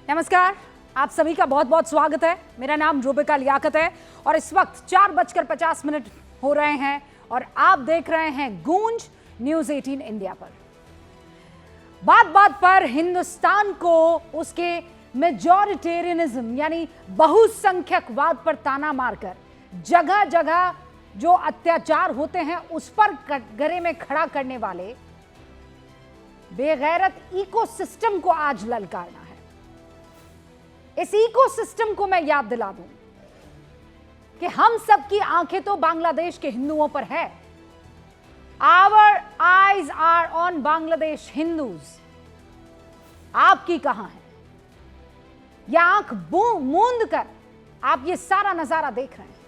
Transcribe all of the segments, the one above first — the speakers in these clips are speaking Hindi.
नमस्कार, आप सभी का बहुत बहुत स्वागत है। मेरा नाम रूबिका लियाकत है और इस वक्त 4:50 हो रहे हैं और आप देख रहे हैं गूंज न्यूज 18 इंडिया पर। बात बात पर हिंदुस्तान को उसके मेजॉरिटेरियनिज्म यानी बहुसंख्यकवाद पर ताना मारकर जगह जगह जो अत्याचार होते हैं उस पर कटघरे में खड़ा करने वाले बेगैरत इकोसिस्टम को आज ललकारना है। इस इकोसिस्टम को मैं याद दिला दूं कि हम सबकी आंखें तो बांग्लादेश के हिंदुओं पर है। Our eyes are on Bangladesh Hindus. आपकी कहां है? या आंख मूंद कर आप ये सारा नजारा देख रहे हैं।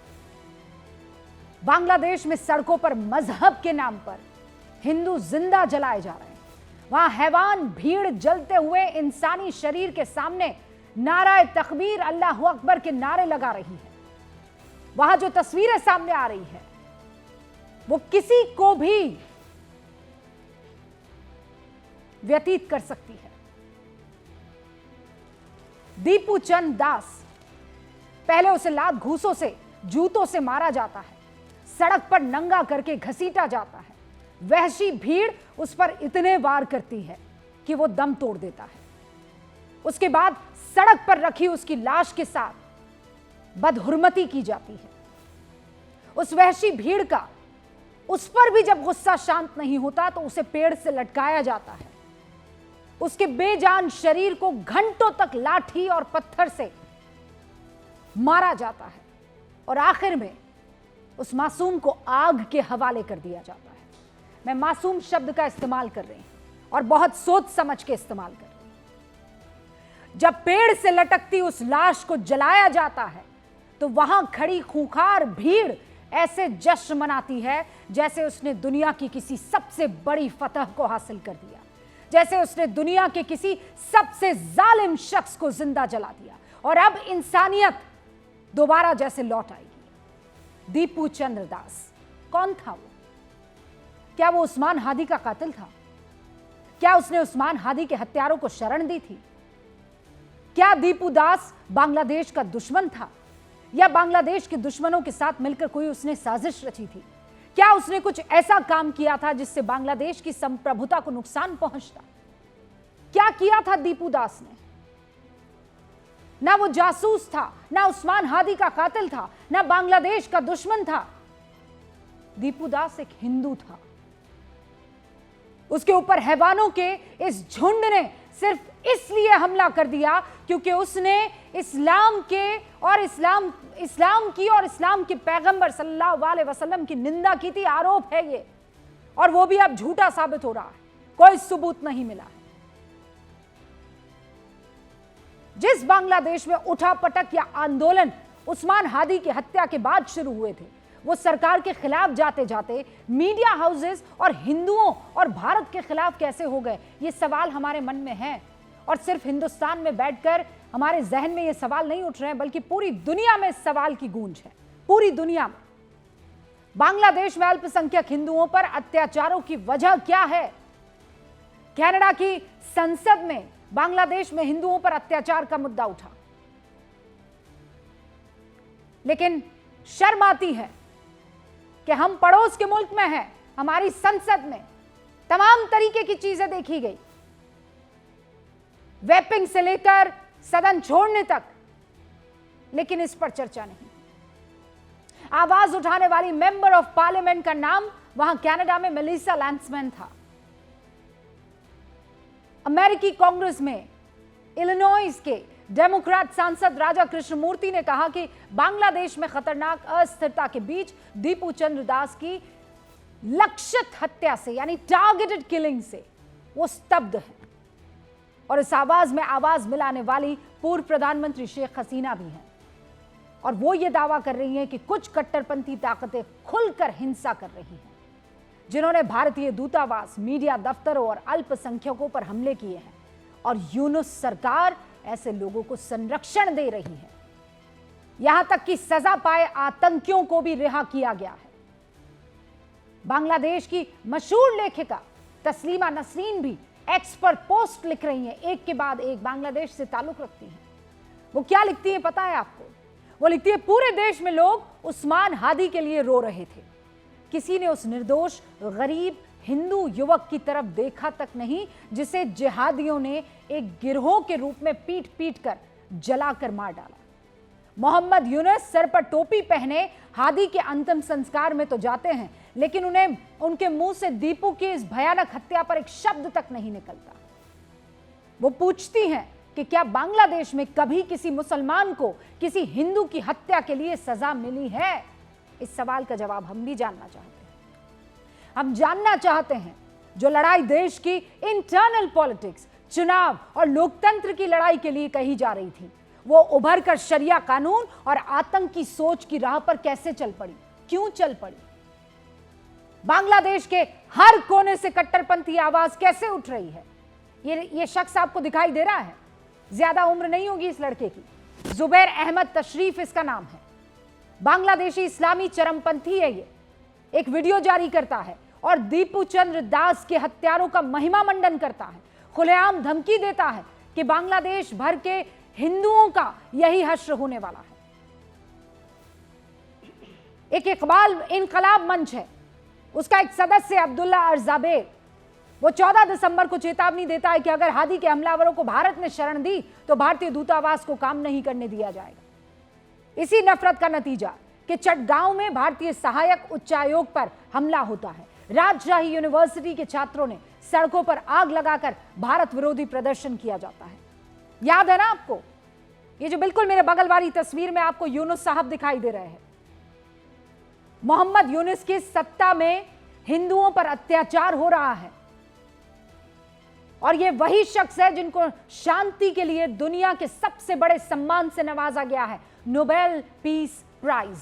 बांग्लादेश में सड़कों पर मजहब के नाम पर हिंदू जिंदा जलाए जा रहे हैं। वहां हैवान भीड़ जलते हुए इंसानी शरीर के सामने नाराए तकबीर अल्लाह अकबर के नारे लगा रही है। वहां जो तस्वीरें सामने आ रही है वो किसी को भी व्यतीत कर सकती है। दीपू चंद दास, पहले उसे लात घूसों से जूतों से मारा जाता है, सड़क पर नंगा करके घसीटा जाता है। वहशी भीड़ उस पर इतने वार करती है कि वो दम तोड़ देता है। उसके बाद सड़क पर रखी उसकी लाश के साथ बदहुरमती की जाती है। उस वहशी भीड़ का उस पर भी जब गुस्सा शांत नहीं होता तो उसे पेड़ से लटकाया जाता है। उसके बेजान शरीर को घंटों तक लाठी और पत्थर से मारा जाता है और आखिर में उस मासूम को आग के हवाले कर दिया जाता है। मैं मासूम शब्द का इस्तेमाल कर रही हूं और बहुत सोच समझ के इस्तेमाल कर रही हूं। जब पेड़ से लटकती उस लाश को जलाया जाता है तो वहां खड़ी खूंखार भीड़ ऐसे जश्न मनाती है जैसे उसने दुनिया की किसी सबसे बड़ी फतह को हासिल कर दिया, जैसे उसने दुनिया के किसी सबसे जालिम शख्स को जिंदा जला दिया और अब इंसानियत दोबारा जैसे लौट आएगी। दीपू चंद्र दास कौन था वो? क्या वो उस्मान हादी का कातिल था? क्या उसने उस्मान हादी के हत्यारों को शरण दी थी? क्या दीपू दास बांग्लादेश का दुश्मन था या बांग्लादेश के दुश्मनों के साथ मिलकर कोई उसने साजिश रची थी? क्या उसने कुछ ऐसा काम किया था जिससे बांग्लादेश की संप्रभुता को नुकसान पहुंचता? क्या किया था दीपू दास ने? ना वो जासूस था, ना उस्मान हादी का कातिल था, ना बांग्लादेश का दुश्मन था। दीपू दास एक हिंदू था। उसके ऊपर हैवानों के इस झुंड ने सिर्फ इसलिए हमला कर दिया क्योंकि उसने इस्लाम के पैगंबर सल्लल्लाहु अलैहि वसल्लम की निंदा की थी। आरोप है ये और वो भी अब झूठा साबित हो रहा है, कोई सबूत नहीं मिला है। जिस बांग्लादेश में उठापटक या आंदोलन उस्मान हादी की हत्या के बाद शुरू हुए थे वो सरकार के खिलाफ जाते जाते मीडिया हाउसेस और हिंदुओं और भारत के खिलाफ कैसे हो गए? ये सवाल हमारे मन में है और सिर्फ हिंदुस्तान में बैठकर हमारे जहन में ये सवाल नहीं उठ रहे हैं बल्कि पूरी दुनिया में इस सवाल की गूंज है। पूरी दुनिया में बांग्लादेश में अल्पसंख्यक हिंदुओं पर अत्याचारों की वजह क्या है? कनाडा की संसद में बांग्लादेश में हिंदुओं पर अत्याचार का मुद्दा उठा, लेकिन शर्म आती है कि हम पड़ोस के मुल्क में हैं, हमारी संसद में तमाम तरीके की चीजें देखी गई, वेपिंग से लेकर सदन छोड़ने तक, लेकिन इस पर चर्चा नहीं। आवाज उठाने वाली मेंबर ऑफ पार्लियामेंट का नाम वहां कनाडा में मेलिसा लैंसमैन था। अमेरिकी कांग्रेस में इलिनॉइस के डेमोक्रेट सांसद राजा कृष्णमूर्ति ने कहा कि बांग्लादेश में खतरनाक अस्थिरता के बीच दीपू चंद्र दास की लक्षित हत्या से यानी टारगेटेड किलिंग से वो स्तब्ध है और इस आवाज में आवाज मिलाने वाली पूर्व प्रधानमंत्री शेख हसीना भी हैं और वो ये दावा कर रही हैं कि कुछ कट्टरपंथी ताकतें खुलकर हिंसा कर रही हैं, जिन्होंने भारतीय दूतावास, मीडिया दफ्तरों और अल्पसंख्यकों पर हमले किए हैं और यूनुस सरकार ऐसे लोगों को संरक्षण दे रही है। यहां तक कि सजा पाए आतंकियों को भी रिहा किया गया है। बांग्लादेश की मशहूर लेखिका तस्लीमा नसरीन भी एक्स पर पोस्ट लिख रही हैं, एक के बाद एक बांग्लादेश से ताल्लुक रखती हैं। वो क्या लिखती है पता है आपको? वो लिखती है, पूरे देश में लोग उस्मान हादी के लिए रो रहे थे, किसी ने उस निर्दोष गरीब हिंदू युवक की तरफ देखा तक नहीं जिसे जिहादियों ने एक गिरोह के रूप में पीट पीट कर जलाकर मार डाला। मोहम्मद यूनुस सर पर टोपी पहने हादी के अंतिम संस्कार में तो जाते हैं, लेकिन उन्हें उनके मुंह से दीपू की इस भयानक हत्या पर एक शब्द तक नहीं निकलता। वो पूछती हैं कि क्या बांग्लादेश में कभी किसी मुसलमान को किसी हिंदू की हत्या के लिए सजा मिली है? इस सवाल का जवाब हम भी जानना चाहते हैं। हम जानना चाहते हैं जो लड़ाई देश की इंटरनल पॉलिटिक्स, चुनाव और लोकतंत्र की लड़ाई के लिए कही जा रही थी, वो उभर कर शरिया कानून और आतंक की सोच की राह पर कैसे चल पड़ी, क्यों चल पड़ी? बांग्लादेश के हर कोने से कट्टरपंथी आवाज कैसे उठ रही है? ये शख्स आपको दिखाई दे रहा है? ज्यादा उम्र नहीं होगी इस लड़के की, जुबैर अहमद तशरीफ इसका नाम है। बांग्लादेशी इस्लामी चरमपंथी है। ये एक वीडियो जारी करता है और दीपू चंद्र दास के हत्यारों का महिमा मंडन करता है, खुलेआम धमकी देता है कि बांग्लादेश भर के हिंदुओं का यही हश्र होने वाला है। एक इकबाल इनकलाब मंच है, उसका एक सदस्य अब्दुल्ला अरजाबेर, वो 14 दिसंबर को चेतावनी देता है कि अगर हादी के हमलावरों को भारत ने शरण दी तो भारतीय दूतावास को काम नहीं करने दिया जाएगा। इसी नफरत का नतीजा कि चटगांव में भारतीय सहायक उच्चायोग पर हमला होता है। राजशाही यूनिवर्सिटी के छात्रों ने सड़कों पर आग लगाकर भारत विरोधी प्रदर्शन किया जाता है। याद है ना आपको? ये जो बिल्कुल मेरे बगल वाली तस्वीर में आपको यूनुस साहब दिखाई दे रहे हैं, मोहम्मद यूनुस की सत्ता में हिंदुओं पर अत्याचार हो रहा है और ये वही शख्स है जिनको शांति के लिए दुनिया के सबसे बड़े सम्मान से नवाजा गया है, नोबेल पीस प्राइज।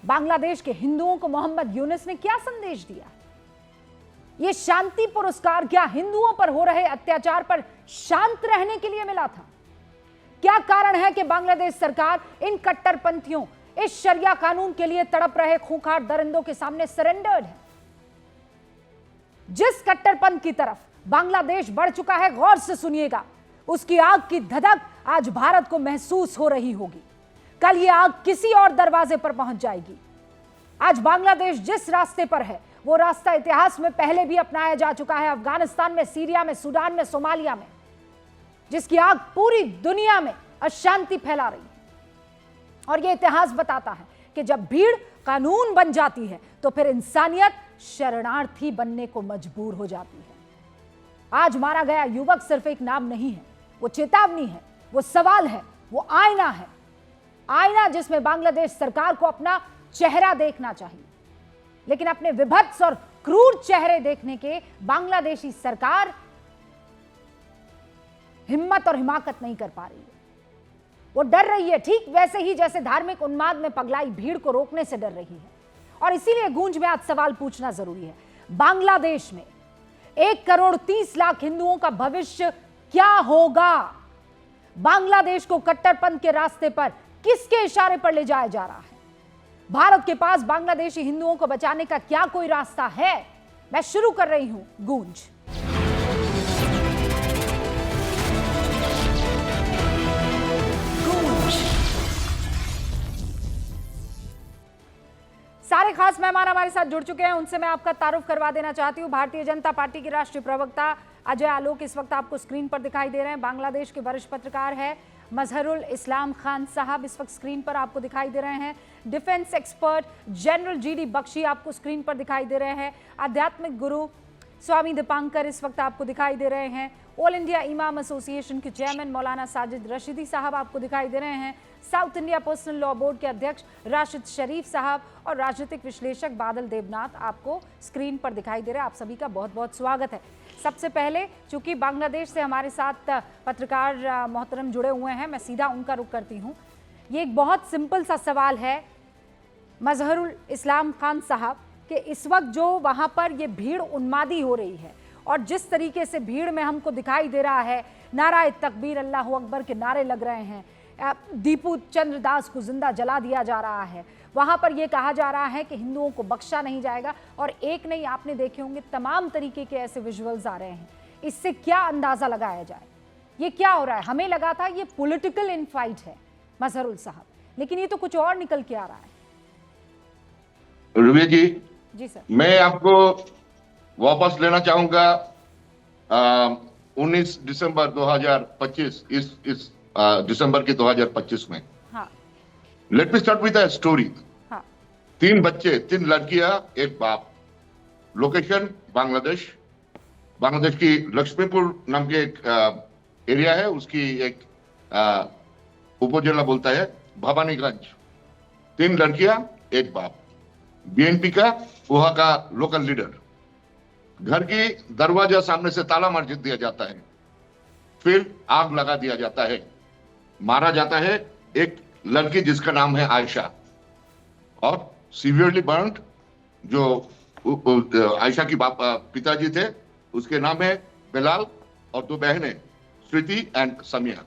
बांग्लादेश के हिंदुओं को मोहम्मद यूनुस ने क्या संदेश दिया? यह शांति पुरस्कार क्या हिंदुओं पर हो रहे अत्याचार पर शांत रहने के लिए मिला था? क्या कारण है कि बांग्लादेश सरकार इन कट्टरपंथियों, इस शरिया कानून के लिए तड़प रहे खूंखार दरिंदों के सामने सरेंडर्ड है? जिस कट्टरपंथ की तरफ बांग्लादेश बढ़ चुका है, गौर से सुनिएगा, उसकी आग की धधक आज भारत को महसूस हो रही होगी। कल यह आग किसी और दरवाजे पर पहुंच जाएगी। आज बांग्लादेश जिस रास्ते पर है, वो रास्ता इतिहास में पहले भी अपनाया जा चुका है, अफगानिस्तान में, सीरिया में, सूडान में, सोमालिया में, जिसकी आग पूरी दुनिया में अशांति फैला रही है। और यह इतिहास बताता है कि जब भीड़ कानून बन जाती है तो फिर इंसानियत शरणार्थी बनने को मजबूर हो जाती है। आज मारा गया युवक सिर्फ एक नाम नहीं है, वो चेतावनी है, वो सवाल है, वो आईना है। आईना जिसमें बांग्लादेश सरकार को अपना चेहरा देखना चाहिए, लेकिन अपने विभत्स और क्रूर चेहरे देखने के बांग्लादेशी सरकार हिम्मत और हिमाकत नहीं कर पा रही है। वो डर रही है, ठीक वैसे ही जैसे धार्मिक उन्माद में पगलाई भीड़ को रोकने से डर रही है। और इसीलिए गूंज में आज सवाल पूछना जरूरी है, बांग्लादेश में 1,30,00,000 हिंदुओं का भविष्य क्या होगा? बांग्लादेश को कट्टरपंथ के रास्ते पर किसके इशारे पर ले जाया जा रहा है? भारत के पास बांग्लादेशी हिंदुओं को बचाने का क्या कोई रास्ता है? मैं शुरू कर रही हूं गूंज। सारे खास मेहमान हमारे साथ जुड़ चुके हैं, उनसे मैं आपका तारुफ करवा देना चाहती हूं। भारतीय जनता पार्टी के राष्ट्रीय प्रवक्ता अजय आलोक इस वक्त आपको स्क्रीन पर दिखाई दे रहे हैं। बांग्लादेश के वरिष्ठ पत्रकार है मजहरुल इस्लाम खान साहब इस वक्त स्क्रीन पर आपको दिखाई दे रहे हैं। Defence expert general GD Bakshi आपको स्क्रीन पर दिखाई दे रहे हैं। आध्यात्मिक गुरु स्वामी दीपांकर इस वक्त आपको दिखाई दे रहे हैं। ऑल इंडिया इमाम एसोसिएशन के चेयरमैन मौलाना साजिद रशीदी साहब आपको दिखाई दे रहे हैं। South India personal law board के अध्यक्ष राशिद शरीफ साहब और राजनीतिक विश्लेषक बादल देवनाथ आपको स्क्रीन पर दिखाई दे रहे हैं। आप सभी का बहुत बहुत स्वागत है। सबसे पहले चूंकि बांग्लादेश से हमारे साथ पत्रकार मोहतरम जुड़े हुए हैं, मैं सीधा उनका रुख करती हूँ। ये एक बहुत सिंपल सा सवाल है मजहरुल इस्लाम खान साहब कि इस वक्त जो वहाँ पर ये भीड़ उन्मादी हो रही है और जिस तरीके से भीड़ में हमको दिखाई दे रहा है नारा तकबीर अल्लाह अकबर के नारे लग रहे हैं, दीपू चंद्र दास को जिंदा जला दिया जा रहा है, वहां पर यह कहा जा रहा है कि हिंदुओं को बख्शा नहीं जाएगा। और एक नहीं, आपने देखे होंगे तमाम तरीके के ऐसे विजुअल्स आ रहे हैं। इससे क्या अंदाजा लगाया जाए, ये क्या हो रहा है? हमें लगा था ये पॉलिटिकल इनफाइट है मजहरुल साहब, लेकिन ये तो कुछ और निकल के आ रहा है। रुबिया जी, सर, मैं आपको वापस लेना चाहूंगा 19 दिसंबर 2025, इस दिसंबर के 2025 में। हाँ। Let me start with a story. हाँ। 3 बच्चे, 3 लड़कियां, एक बाप। लोकेशन बांग्लादेश की लक्ष्मीपुर नाम के एक एरिया है, उसकी एक उपजिला बोलता है भवानीगंज। 3 लड़कियां, एक बाप। बीएनपी का वहां का लोकल लीडर। घर की दरवाजा सामने से ताला मार दिया जाता है, फिर आग लगा दिया जाता है, मारा जाता है एक लड़की जिसका नाम है आयशा, और सीवियरली बर्न्ड। जो आयशा की पिताजी थे, उसके नाम है बिलाल, और 2 बहनें Shruti and Samiya.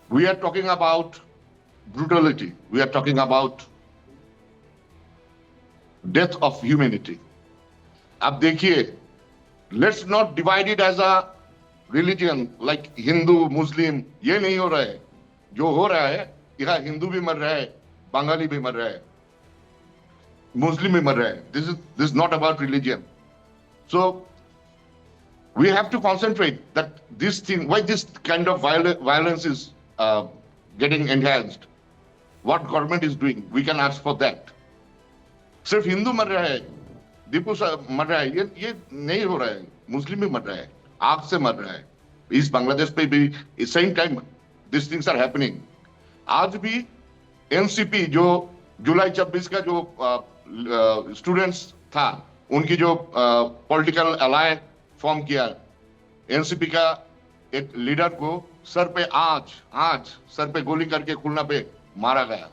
We are talking about brutality, we are talking about death of humanity. अब देखिए, let's not divide it as a religion like Hindu Muslim. ये नहीं हो रहा है। जो हो रहा है, यहाँ हिंदू भी मर रहा है, बंगाली भी मर रहा है, मुस्लिम भी मर रहा है। This not about religion. So we have to concentrate that this thing, why this kind of violence is getting enhanced, what government is doing, we can ask for that. सिर्फ हिंदू मर रहा है, दीपू मर रहा है, ये नहीं हो रहा है। मुस्लिम भी मर रहा है, आग से मर रहा है। इस बांग्लादेश पे भी इस same time this things are happening. आज भी एनसीपी, जो जुलाई 26 का जो स्टूडेंट्स था, उनकी जो पॉलिटिकल अलायंस फॉर्म किया, एनसीपी का एक लीडर को सर पे सर पे गोली करके खुलना पे मारा गया।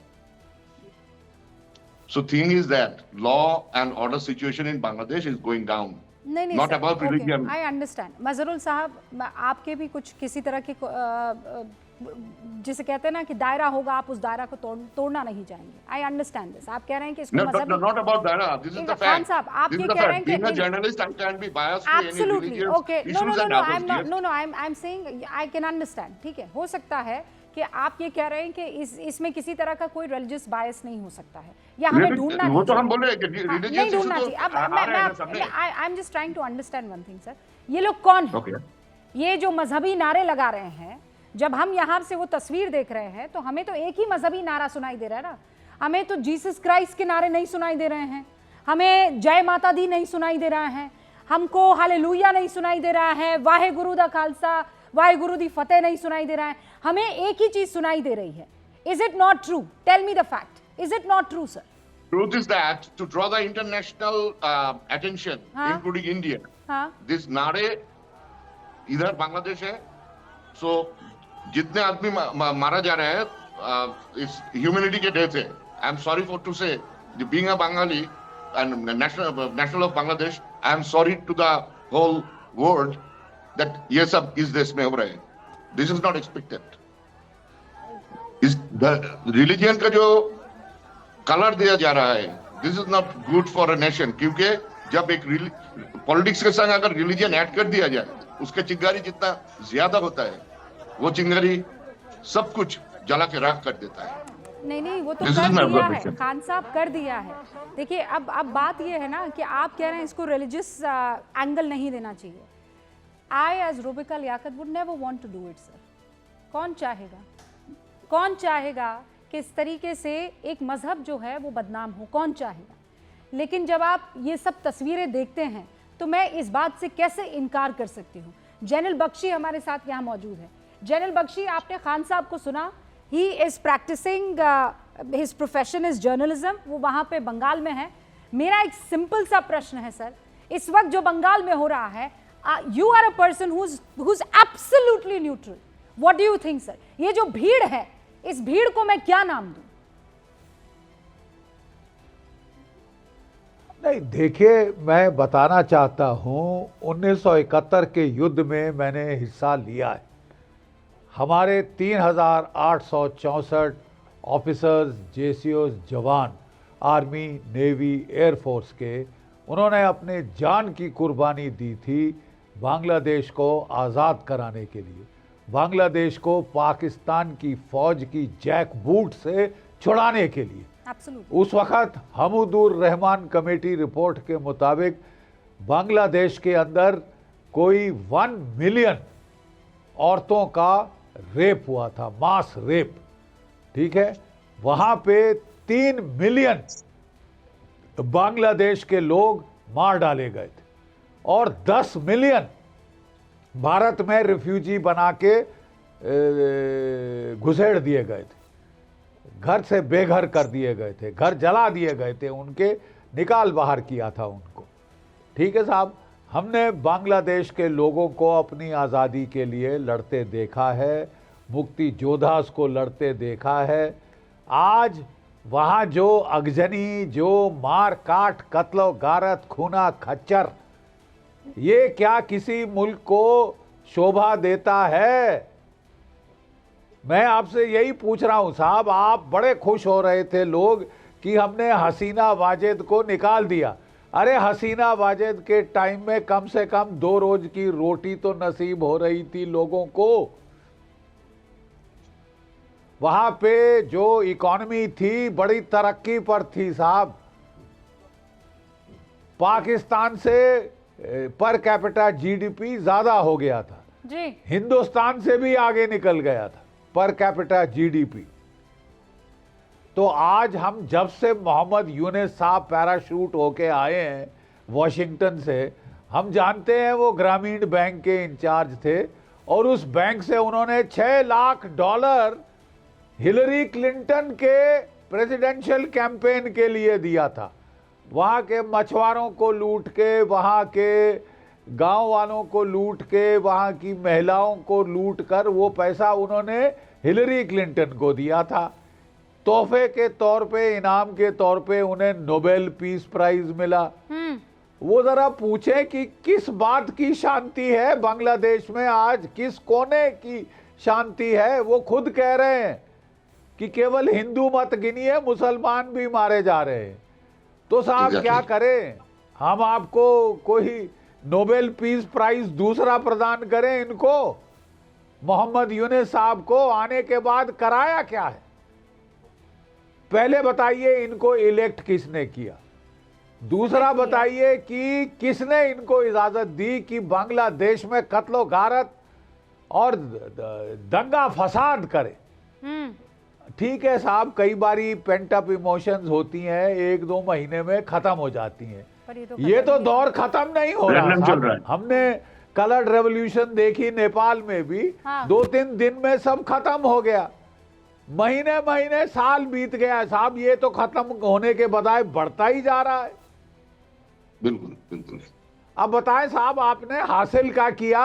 So thing is that law and order situation in Bangladesh is going down. नहीं, not about religion. I understand. Mazharul साहब, आपके भी कुछ किसी तरह के जिसे कहते हैं ना कि दायरा होगा, आप उस दायरा को तोड़ना नहीं चाहेंगे। I understand this. आप कह रहे हैं कि इसको मजहबी, not about दायरा. This is the fact. Khan साहब, आप ये कह रहे हैं कि being a journalist, I can't be biased to any religious issues and others. I'm saying I can understand. ठीक है, हो सकता है कि आप ये कह रहे हैं कि इसमें किसी तरह का कोई रिलीजियस बायस नहीं हो सकता है, या हमें ढूंढना नहीं, वो तो हम बोल रहे हैं कि रिलीजियस नहीं ढूंढना चाहिए। अब I am just trying to understand one thing sir, ये लोग कौन है? ये जो मजहबी नारे लगा रहे हैं, जब हम यहाँ से वो तस्वीर देख रहे हैं तो हमें तो एक ही मजहबी नारा सुनाई दे रहा है ना। हमें तो जीसस क्राइस्ट के नारे नहीं सुनाई दे रहे हैं, हमें जय माता दी नहीं सुनाई दे रहा है, हमको हालेलुया नहीं सुनाई दे रहा है, वाहे गुरु दा खालसा वाहे गुरु दी फतेह नहीं सुनाई दे रहा है। हमें एक ही चीज सुनाई दे रही है। Is it not true? Tell me the fact, is it not true sir? Truth is that to draw the international attention, including India, this नारे इधर बांग्लादेश है, so जितने आदमी मारा जा रहा है इस ह्यूमैनिटी के डेथ है। I am sorry for to say, being a Bengali and national of Bangladesh, I am sorry to the whole world that ये सब इस देश में हो रहा है। This is not expected. इस रिलीजन का जो कलर दिया जा रहा है, this is not good for a nation, क्योंकि जब एक पॉलिटिक्स के संग अगर रिलीजन ऐड कर दिया जाए, उसका चिंगारी जितना ज्यादा होता है, वो चिंगारी सब कुछ जला के राख कर देता है। नहीं, वो तो कर दिया है खान साहब, कर दिया है। देखिए, अब बात ये है ना कि आप कह रहे हैं इसको रिलीजियस एंगल नहीं देना चाहिए। I as Rubika Liaquat would never want to do it sir. कौन चाहेगा कि इस तरीके से एक मजहब जो है वो बदनाम हो? कौन चाहेगा? लेकिन जब आप ये सब तस्वीरें देखते हैं तो मैं इस बात से कैसे इनकार कर सकती हूँ। जैनुल बख्शी हमारे साथ यहाँ मौजूद है। जैनुल बख्शी, आपने खान साहब को सुना, he is practising his profession is journalism, वो वहाँ पे बंगाल में है। मेरा एक सिंपल सा प्रश्न है सर, इस वक्त जो बंगाल में हो रहा है, you are a person who is absolutely neutral, what do you think sir? ये जो भीड़ है, इस भीड़ को मैं क्या नाम दूं? नहीं, देखिए, मैं बताना चाहता हूं 1971 के युद्ध में मैंने हिस्सा लिया है। हमारे 3,864 ऑफिसर्स, जेसीओ जवान, आर्मी, नेवी, एयरफोर्स के, उन्होंने अपने जान की कुर्बानी दी थी बांग्लादेश को आज़ाद कराने के लिए, बांग्लादेश को पाकिस्तान की फौज की जैक बूट से छुड़ाने के लिए। Absolutely. उस वक़्त हमूदुर रहमान कमेटी रिपोर्ट के मुताबिक बांग्लादेश के अंदर कोई 1 मिलियन औरतों का रेप हुआ था, मास रेप, ठीक है। वहाँ पे 3 मिलियन बांग्लादेश के लोग मार डाले गए थे और 10 मिलियन भारत में रिफ्यूजी बना के घुसेड़ दिए गए थे, घर से बेघर कर दिए गए थे, घर जला दिए गए थे, उनके निकाल बाहर किया था उनको, ठीक है साहब। हमने बांग्लादेश के लोगों को अपनी आज़ादी के लिए लड़ते देखा है, मुक्ति योद्धास को लड़ते देखा है। आज वहाँ जो अगजनी, जो मार काट, कत्ल गारत, खूना खच्चर, ये क्या किसी मुल्क को शोभा देता है? मैं आपसे यही पूछ रहा हूं साहब। आप बड़े खुश हो रहे थे लोग कि हमने हसीना वाजेद को निकाल दिया। अरे हसीना वाजेद के टाइम में कम से कम 2 रोज की रोटी तो नसीब हो रही थी लोगों को। वहां पे जो इकॉनमी थी बड़ी तरक्की पर थी साहब। पाकिस्तान से पर कैपिटा जीडीपी ज्यादा हो गया था जी, हिंदुस्तान से भी आगे निकल गया था पर कैपिटा जीडीपी। तो आज हम जब से मोहम्मद यूनुस साहब पैराशूट होके आए हैं वॉशिंगटन से, हम जानते हैं वो ग्रामीण बैंक के इंचार्ज थे और उस बैंक से उन्होंने $6 लाख हिलरी क्लिंटन के प्रेसिडेंशियल कैंपेन के लिए दिया था। वहाँ के मछुआरों को लूट के, वहाँ के गांव वालों को लूट के, वहाँ की महिलाओं को लूट कर वो पैसा उन्होंने हिलरी क्लिंटन को दिया था। तोहफे के तौर पे, इनाम के तौर पे उन्हें नोबेल पीस प्राइज मिला। वो जरा पूछे कि किस बात की शांति है बांग्लादेश में आज, किस कोने की शांति है। वो खुद कह रहे हैं कि केवल हिंदू मत गिनिए, मुसलमान भी मारे जा रहे हैं। तो साहब क्या करें हम? आपको कोई नोबेल पीस प्राइज दूसरा प्रदान करें इनको? मोहम्मद यूनुस साहब को आने के बाद कराया क्या है? पहले बताइए इनको इलेक्ट किसने किया? दूसरा बताइए कि किसने इनको इजाजत दी कि बांग्लादेश में कत्लो गारत और दंगा फसाद करे? ठीक है साहब, कई बारी पेंट अप इमोशंस होती हैं, 1-2 महीने में खत्म हो जाती हैं। ये तो दौर खत्म नहीं हो रहा। हमने कलर्ड रेवोल्यूशन देखी नेपाल में भी, 2-3 दिन में सब खत्म हो गया। महीने महीने साल बीत गया साहब, ये तो खत्म होने के बजाय बढ़ता ही जा रहा है। बिल्कुल बिल्कुल। अब बताएं साहब, आपने हासिल क्या किया?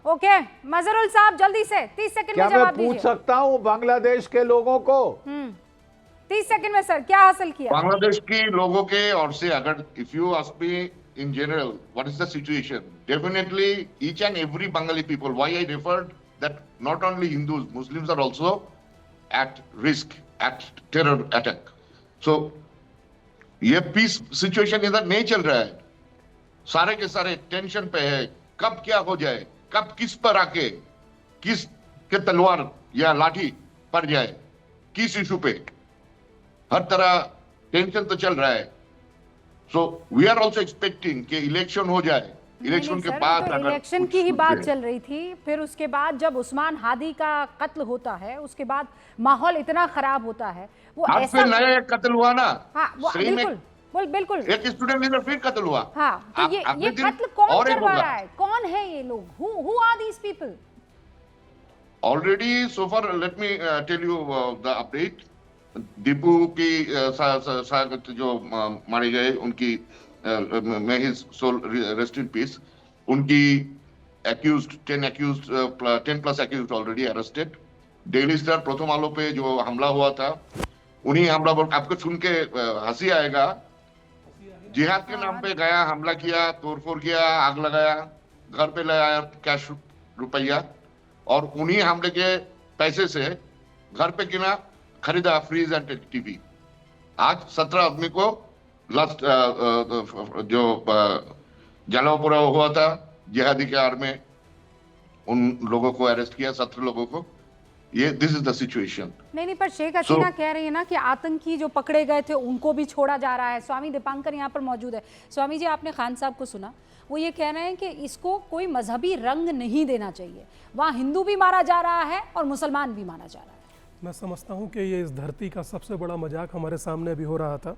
ओके मजहरुल साहब, जल्दी से 30 सेकंड में जवाब दीजिए। मैं पूछ सकता हूं बांग्लादेश के लोगों को? 30 सेकंड में सर, क्या हासिल किया बांग्लादेश के लोगों के और से? अगर if you ask me in general what is the situation, definitely each and every Bengali people, why I referred that not only Hindus, Muslims are also at risk at terror attack. So ये पीस सिचुएशन इधर नहीं चल रहा है, सारे के सारे टेंशन पे है। कब क्या हो जाए, कब किस पर आके किस के तलवार या लाठी पड़ जाए, किस इशू पे, हर तरह टेंशन तो चल रहा है। So we are also expecting कि इलेक्शन हो जाए। इलेक्शन के बाद तो इलेक्शन की ही बात चल रही थी, फिर उसके बाद जब उस्मान हादी का कत्ल होता है, उसके बाद माहौल इतना खराब होता है। वो ऐसा नया कत्ल हुआ ना? हाँ, वो बिल्कुल एक स्टूडेंट ने फिर कत्ल हुआ। हाँ, तो ये कत्ल कौन करवा रहा है? कौन है ये लोग? Who are these people? Already so far, let me tell you the update. Deepu की जो मारे गए, उनकी may his soul rest in peace, उनकी accused 10 plus accused already arrested. Daily star प्रथम आलो पे जो हमला हुआ था, उन्हीं हमला पर आपको सुन के हंसी आएगा। जिहाद के नाम पे गया, हमला किया, तोड़फोड़ किया, आग लगाया, घर पे लाया कैश रुपया, और उन्हीं हमले के पैसे से घर पे किना खरीदा फ्रीज एंड टीवी। आज 17 आदमी को लास्ट जो जलावपुरा हुआ था जिहादी के आड़ में, उन लोगों को अरेस्ट किया, 17 लोगों को। ये दिस इज द सिचुएशन। नहीं, पर शेख हसीना कह रही है ना कि आतंकी जो पकड़े गए थे उनको भी छोड़ा जा रहा है। स्वामी दीपांकर यहाँ पर मौजूद है। स्वामी जी, आपने खान साहब को सुना, वो ये कह रहे हैं कि इसको कोई मजहबी रंग नहीं देना चाहिए। वहाँ हिंदू भी मारा जा रहा है और मुसलमान भी मारा जा रहा है। मैं समझता हूँ कि ये इस धरती का सबसे बड़ा मजाक हमारे सामने अभी हो रहा था।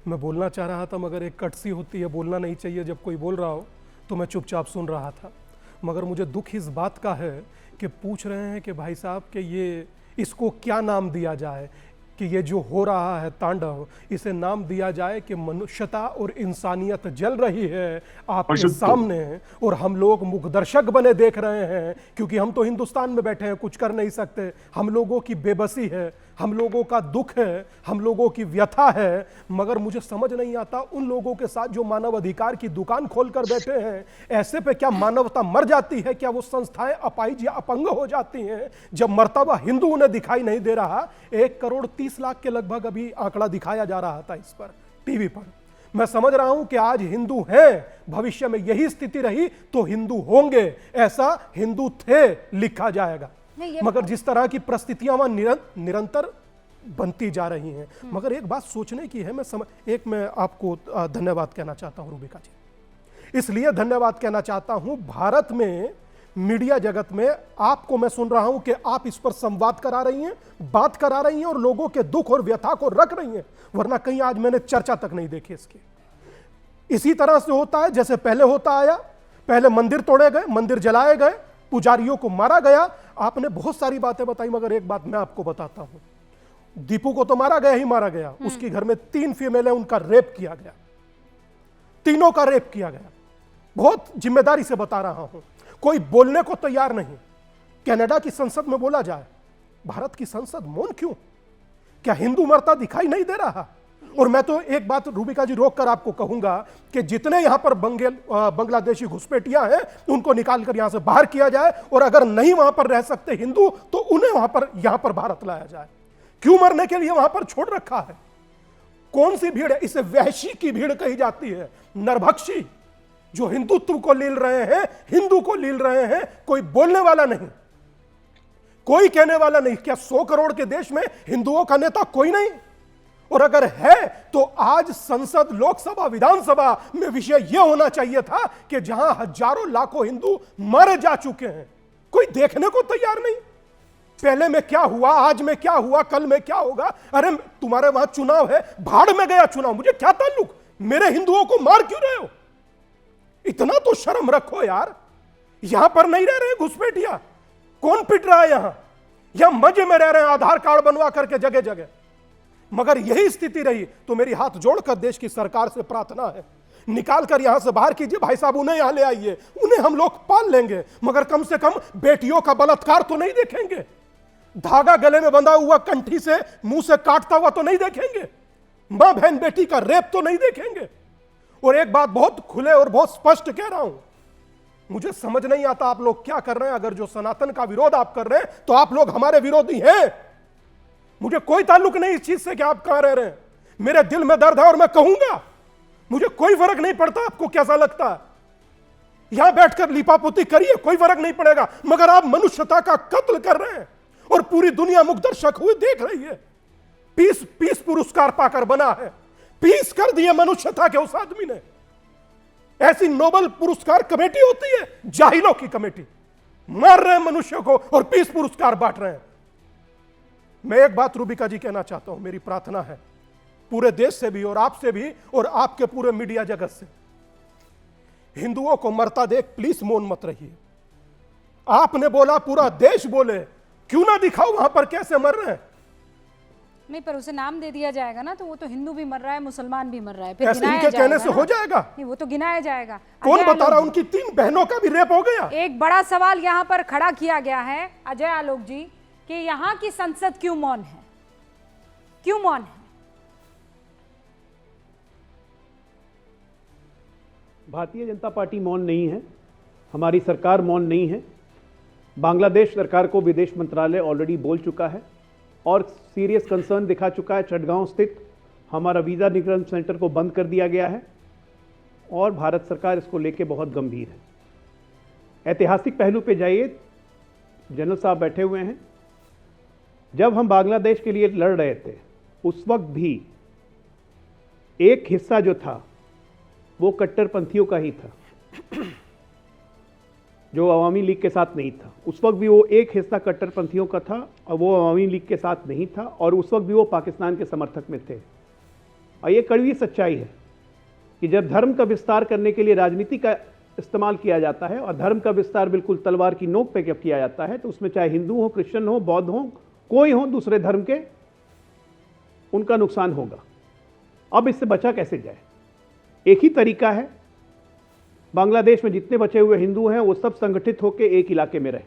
मैं बोलना चाह रहा था, मगर एक कटसी होती है, बोलना नहीं चाहिए जब कोई बोल रहा हो, तो मैं चुपचाप सुन रहा था। मगर मुझे दुख इस बात का है कि पूछ रहे हैं कि भाई साहब कि ये इसको क्या नाम दिया जाए, कि ये जो हो रहा है तांडव, इसे नाम दिया जाए कि मनुष्यता और इंसानियत जल रही है आपके सामने, और हम लोग मुखदर्शक बने देख रहे हैं, क्योंकि हम तो हिंदुस्तान में बैठे हैं, कुछ कर नहीं सकते। हम लोगों की बेबसी है, हम लोगों का दुख है, हम लोगों की व्यथा है। मगर मुझे समझ नहीं आता उन लोगों के साथ जो मानव अधिकार की दुकान खोलकर बैठे हैं, ऐसे पे क्या मानवता मर जाती है? क्या वो संस्थाएं अपाहिज या अपंग हो जाती हैं? जब मर्तबा हिंदू उन्हें दिखाई नहीं दे रहा, 1 करोड़ 30 लाख के लगभग अभी आंकड़ा दिखाया जा रहा था इस पर टीवी पर। मैं समझ रहा हूं कि आज हिंदू हैं, भविष्य में यही स्थिति रही तो हिंदू होंगे, ऐसा हिंदू थे लिखा जाएगा। मगर जिस तरह की परिस्थितियां वहां निरंतर बनती जा रही हैं। मगर एक बात सोचने की है, मैं आपको धन्यवाद कहना चाहता हूं रूबिका जी। इसलिए धन्यवाद कहना चाहता हूं, भारत में मीडिया जगत में आपको मैं सुन रहा हूं कि आप इस पर संवाद करा रही हैं, बात करा रही हैं और लोगों के दुख और व्यथा को रख रही हैं, वरना कहीं आज मैंने चर्चा तक नहीं देखी इसकी। इसी तरह से होता है जैसे पहले होता आया। पहले मंदिर तोड़े गए, मंदिर जलाए गए, पुजारियों को मारा गया। आपने बहुत सारी बातें बताई, मगर एक बात मैं आपको बताता हूं, दीपू को तो मारा गया ही मारा गया। उसके घर में 3 फीमेल है, उनका रेप किया गया, तीनों का रेप किया गया। बहुत जिम्मेदारी से बता रहा हूं, कोई बोलने को तैयार नहीं। कनाडा की संसद में बोला जाए, भारत की संसद मौन क्यों? क्या हिंदू मरता दिखाई नहीं दे रहा? और मैं तो एक बात रूबिका जी रोककर आपको कहूंगा कि जितने यहां पर बांग्लादेशी घुसपैठियां हैं, उनको निकालकर यहां से बाहर किया जाए, और अगर नहीं वहां पर रह सकते हिंदू, तो उन्हें यहां पर भारत लाया जाए। क्यों मरने के लिए वहां पर छोड़ रखा है? कौन सी भीड़ है? इसे वहशी की भीड़ कही जाती है, नरभक्षी, जो हिंदुत्व को लील रहे हैं, हिंदू को लील रहे हैं। कोई बोलने वाला नहीं, कोई कहने वाला नहीं। क्या 100 करोड़ के देश में हिंदुओं का नेता कोई नहीं? और अगर है तो आज संसद, लोकसभा, विधानसभा में विषय यह होना चाहिए था कि जहां हजारों लाखों हिंदू मारे जा चुके हैं, कोई देखने को तैयार नहीं। पहले में क्या हुआ, आज में क्या हुआ, कल में क्या होगा? अरे तुम्हारे वहां चुनाव है, भाड़ में गया चुनाव, मुझे क्या ताल्लुक? मेरे हिंदुओं को मार क्यों रहे हो? इतना तो शर्म रखो यार। यहां पर नहीं रह रहे घुसपैठिया, कौन पिट रहा है यहां मजे में रह रहे हैं, आधार कार्ड बनवा करके जगह जगह। मगर यही स्थिति रही तो मेरी हाथ जोड़कर देश की सरकार से प्रार्थना है, निकाल कर यहां से बाहर कीजिए भाई साहब, उन्हें यहां ले आइए, उन्हें हम लोग पाल लेंगे, मगर कम से कम बेटियों का बलात्कार तो नहीं देखेंगे, धागा गले में बंधा हुआ कंठी से मुंह से काटता हुआ तो नहीं देखेंगे, मां बहन बेटी का रेप तो नहीं देखेंगे। और एक बात बहुत खुले और बहुत स्पष्ट कह रहा हूं, मुझे समझ नहीं आता आप लोग क्या कर रहे हैं। अगर जो सनातन का विरोध आप कर रहे हैं तो आप लोग हमारे विरोधी हैं। मुझे कोई ताल्लुक नहीं इस चीज से कि आप कहां रह रहे हैं। मेरे दिल में दर्द है और मैं कहूंगा, मुझे कोई फर्क नहीं पड़ता आपको कैसा लगता है। यहां बैठकर लिपापोती करिए, कोई फर्क नहीं पड़ेगा, मगर आप मनुष्यता का कत्ल कर रहे हैं और पूरी दुनिया मुखदर्शक हुई देख रही है। पीस पुरस्कार पाकर बना है, पीस कर दिए मनुष्यता के उस आदमी ने। ऐसी नोबेल पुरस्कार कमेटी होती है, जाहिलों की कमेटी, मार रहे हैं मनुष्य को और पीस पुरस्कार बांट रहे हैं। मैं एक बात रूबिका जी कहना चाहता हूं, मेरी प्रार्थना है पूरे देश से भी और आपसे भी और आपके पूरे मीडिया जगत से, हिंदुओं को मरता देख प्लीज मौन मत रहिए। आपने बोला, पूरा देश बोले, क्यों ना दिखाओ वहां पर कैसे मर रहे हैं। नहीं, पर उसे नाम दे दिया जाएगा ना, तो वो तो हिंदू भी मर रहा है, मुसलमान भी मर रहा है, फिर ऐसे गिनाया इनके कहने से हो जाएगा? नहीं, वो तो गिनाया जाएगा। कौन बता रहा, उनकी 3 बहनों का भी रेप हो गया। एक बड़ा सवाल यहाँ पर खड़ा किया गया है अजय आलोक जी, कि यहाँ की संसद क्यों मौन है? क्यों मौन है? भारतीय जनता पार्टी मौन नहीं है, हमारी सरकार मौन नहीं है। बांग्लादेश सरकार को विदेश मंत्रालय ऑलरेडी बोल चुका है और सीरियस कंसर्न दिखा चुका है। चटगांव स्थित हमारा वीज़ा निगरान सेंटर को बंद कर दिया गया है और भारत सरकार इसको लेके बहुत गंभीर है। ऐतिहासिक पहलू पे जाइए, जनरल साहब बैठे हुए हैं। जब हम बांग्लादेश के लिए लड़ रहे थे उस वक्त भी एक हिस्सा जो था वो कट्टरपंथियों का ही था, जो अवामी लीग के साथ नहीं था। उस वक्त भी वो एक हिस्सा कट्टरपंथियों का था और वो अवामी लीग के साथ नहीं था, और उस वक्त भी वो पाकिस्तान के समर्थक में थे। और ये कड़वी सच्चाई है कि जब धर्म का विस्तार करने के लिए राजनीति का इस्तेमाल किया जाता है और धर्म का विस्तार बिल्कुल तलवार की नोक पे जब किया जाता है तो उसमें चाहे हिंदू हो, क्रिश्चियन हो, बौद्ध हो, कोई हो दूसरे धर्म के, उनका नुकसान होगा। अब इससे बचा कैसे जाए? एक ही तरीका है, बांग्लादेश में जितने बचे हुए हिंदू हैं वो सब संगठित होकर एक इलाके में रहे।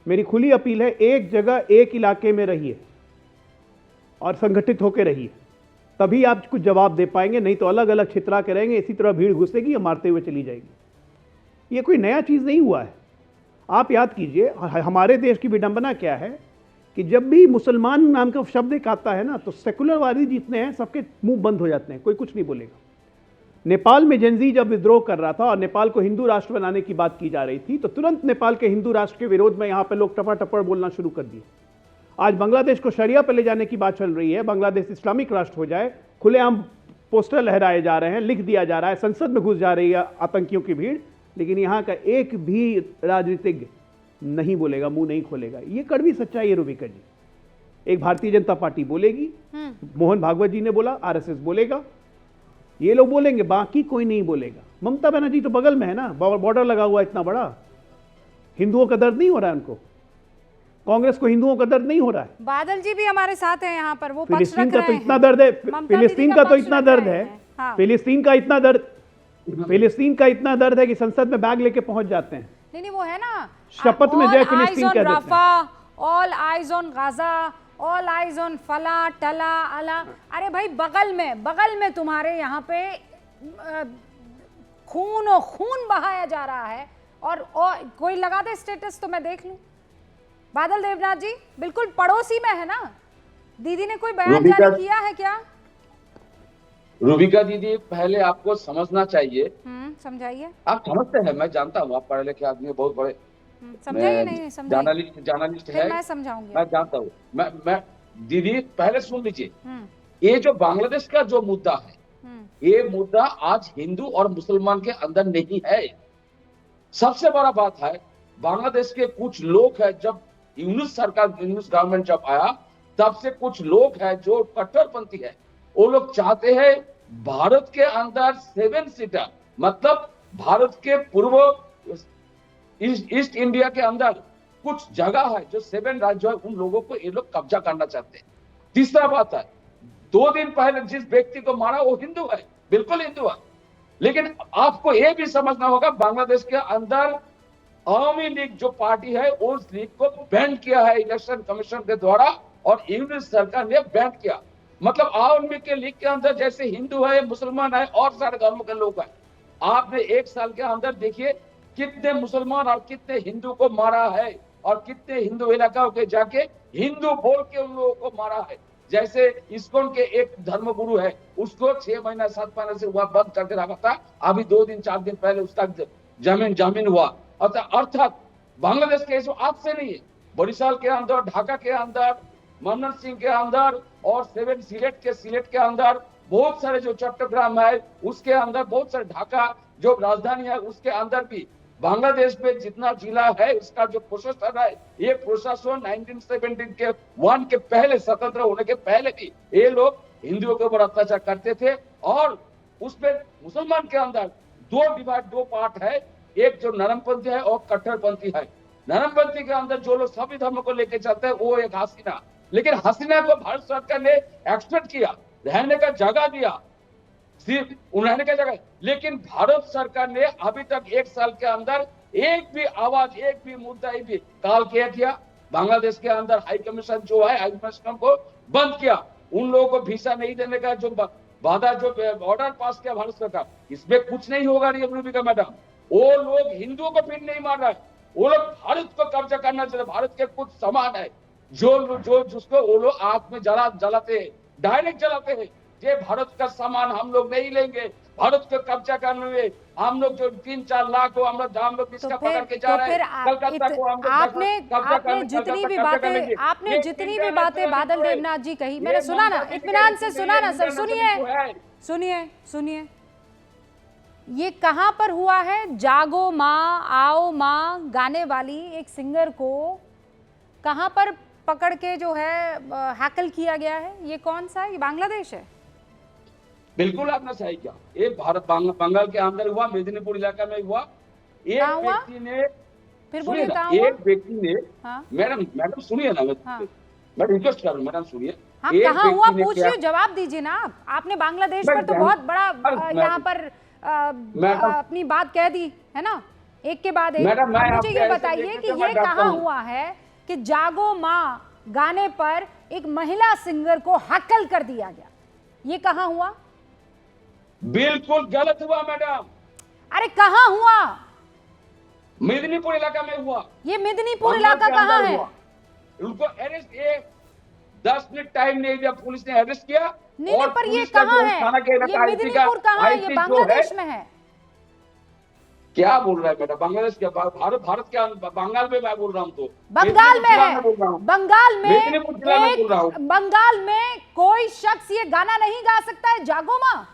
मेरी खुली अपील है, एक जगह एक इलाके में रहिए और संगठित होकर रहिए, तभी आप कुछ जवाब दे पाएंगे। नहीं तो अलग अलग छितरा के रहेंगे, इसी तरह भीड़ घुसेगी और मारते हुए चली जाएगी। ये कोई नया चीज़ नहीं हुआ है। आप याद कीजिए हमारे देश की विडंबना क्या है कि जब भी मुसलमान नाम का शब्द एक आता है ना तो सेकुलरवादी जितने हैं सबके मुंह बंद हो जाते हैं, कोई कुछ नहीं बोलेगा। नेपाल में जेनजी जब विद्रोह कर रहा था और नेपाल को हिंदू राष्ट्र बनाने की बात की जा रही थी तो तुरंत नेपाल के हिंदू राष्ट्र के विरोध में यहाँ पे लोग टपा बोलना शुरू कर दिए। आज बांग्लादेश को शरिया पर ले जाने की बात चल रही है, बांग्लादेश इस्लामिक राष्ट्र हो जाए, खुलेआम पोस्टर लहराए जा रहे हैं, लिख दिया जा रहा है, संसद में घुस जा रही है आतंकियों की भीड़, लेकिन यहाँ का एक भी राजनीतिज्ञ नहीं बोलेगा, मुंह नहीं खोलेगा। ये कड़वी सच्चाई है रूबिका जी। एक भारतीय जनता पार्टी बोलेगी, मोहन भागवत जी ने बोला, आरएसएस बोलेगा, ये लोग बोलेंगे, बाकी कोई नहीं बोलेगा। ममता बनर्जी तो बगल में है ना, बॉर्डर लगा हुआ इतना बड़ा, हिंदुओं का दर्द नहीं हो रहा है उनको, कांग्रेस को हिंदुओं का दर्द नहीं हो रहा है। बादल जी भी हमारे साथ हैं यहाँ पर, वो फिलिस्तीन का तो इतना दर्द है, फिलिस्तीन का तो इतना दर्द है, फिलिस्तीन का इतना दर्द, फिलिस्तीन का इतना दर्द है कि संसद में बैग लेके पहुंच जाते हैं। नहीं वो है ना, शपथ में जय फिलिस्तीन कह देते हैं। All eyes on Gaza, all eyes on फला टला अला। अरे भाई बगल में तुम्हारे यहाँ पे खून और खून बहाया जा रहा है और कोई लगा दे स्टेटस तो मैं देख लूं। बादल देवनाथ जी बिल्कुल पड़ोसी में है ना, दीदी ने कोई बयान जारी किया है क्या? रूबिका दीदी, पहले आपको समझना चाहिए। समझाइए। आप समझते हैं, मैं जानता हूँ आप पढ़े लिखे आदमी, बहुत बड़े समझाइए। नहीं समझाइए, जर्नलिस्ट है, मैं समझाऊंगी। मैं जानता हूँ। मैं दीदी पहले सुन लीजिए, ये जो बांग्लादेश का जो मुद्दा है, ये मुद्दा आज हिंदू और मुसलमान के अंदर नहीं है। सबसे बड़ा बात है, बांग्लादेश के कुछ लोग हैं, जब यूनुस सरकार, यूनुस गवर्नमेंट जब आया तब से कुछ लोग हैं जो कट्टरपंथी है। वो लोग चाहते हैं भारत के अंदर 7 सीटर, मतलब भारत के पूर्व ईस्ट इंडिया के अंदर कुछ जगह है जो 7 राज्य है, उन लोगों को ये लोग कब्जा करना चाहते हैं। तीसरा बात है, 2 दिन पहले जिस व्यक्ति को मारा वो हिंदू है, बिल्कुल हिंदू है। लेकिन आपको ये भी समझना होगा, बांग्लादेश के अंदर अवामी लीग जो पार्टी है उस लीग को बैन किया है इलेक्शन कमीशन के द्वारा, और यूनिस सरकार ने बैन किया। मतलब अवामी लीग के अंदर जैसे हिंदू है, मुसलमान है और सारे धर्मों के लोग हैं। आपने 1 साल के अंदर देखिए कितने मुसलमान और कितने हिंदू को मारा है, और कितने हिंदू इलाकाओं के जाके हिंदू बोल के उन लोगों को मारा है। जैसे इस्कॉन के एक धर्मगुरु है, उसको 6 महीना 7 महीने से हुआ बंद करके रखा था, अभी 2 दिन 4 दिन पहले उसका जामीन हुआ। अर्थात बांग्लादेश के ऐसे आज से नहीं है, बरिशाल के अंदर, ढाका के अंदर, मनन सिंह के अंदर और 7 सिलेट के अंदर बहुत सारे, जो चट्टग्राम है उसके अंदर बहुत सारे, ढाका जो राजधानी है उसके अंदर भी, बांग्लादेश में जितना जिला है उसका जो प्रशासन है, ये प्रशासन 1971 के पहले, स्वतंत्र होने के पहले भी ये लोग हिंदुओं के ऊपर अत्याचार करते थे। और उसमें मुसलमान के अंदर 2 पार्ट है, एक जो नरमपंथी है और कट्टरपंथी है। नरमपंथी के अंदर जो लोग सभी धर्मों को लेके चलते हैं वो एक हसीना, लेकिन हसीना को भारत सरकार ने एक्सेप्ट किया, रहने का जगह दिया, सिर्फ रहने का जगह, लेकिन भारत सरकार ने अभी तक 1 साल के अंदर एक भी आवाज, एक भी मुद्दा भी काल किया। बांग्लादेश के अंदर हाई कमीशन जो है, हाई कमीशन को बंद किया, उन लोगों को वीसा नहीं देने का जो वादा, जो ऑर्डर पास किया भारत सरकार, इसमें कुछ नहीं होगा। रूबिका मैडम, वो लोग हिंदुओं को फिर नहीं मार रहा है, वो लोग भारत को कब्जा करना चाहते, भारत के कुछ सामान है जो जिसको वो लोग आग में जलाते हैं, डायरेक्ट जलाते हैं। ये भारत का सामान हम लोग नहीं लेंगे, भारत को कब्जा करने हम लोग जो 3-4 लाख हो हम लोग इसका पकड़ के जा रहे हैं, कलकत्ता को हम लोग आपने जितनी भी बातें बादल देवनाथ जी कही, मैंने सुना ना, इत्मीनान से सुना ना सर। सुनिए ये कहां पर हुआ है? जागो माँ आओ माँ गाने वाली एक सिंगर को कहां पर पकड़ के जो है हैकल किया गया है? ये कौन सा है? ये बांग्लादेश है। बिल्कुल आपने सही किया। ये भारत बंगाल के अंदर हुआ, मेदिनीपुर इलाका में हुआ। एक व्यक्ति ने, फिर बोलिए एक व्यक्ति ने, हाँ? मैडम सुनिए ना, मैं रिक्वेस्ट कर रहा हूँ मैडम सुनिए। हाँ, कहाँ हुआ पूछिए, जवाब दीजिए ना आप। आपने बांग्लादेश पर तो बहुत बड़ा यहाँ पर अपनी बात कह दी है ना, एक के बाद एक। मुझे ये बताइए कि ये कहाँ हुआ है कि जागो माँ गाने पर एक महिला सिंगर को हैकल कर दिया गया? ये कहाँ हुआ? बिल्कुल गलत हुआ मैडम। अरे कहाँ हुआ? मेदिनीपुर इलाका में हुआ। ये मेदिनीपुर इलाका कहाँ है? उनको अरेस्ट 10 मिनट टाइम नहीं दिया, पुलिस ने अरेस्ट किया। नहीं, पर ये कहाँ है? ये मेदिनीपुर कहाँ है? ये बांग्लादेश में है। क्या बोल रहा है बेटा? बांग्लादेश क्या? भारत क्या? बंगाल में मैं बोल रहा हूँ। तो बंगाल में है। बंगाल में कोई शख्स ये गाना नहीं गा सकता है, जागो माँ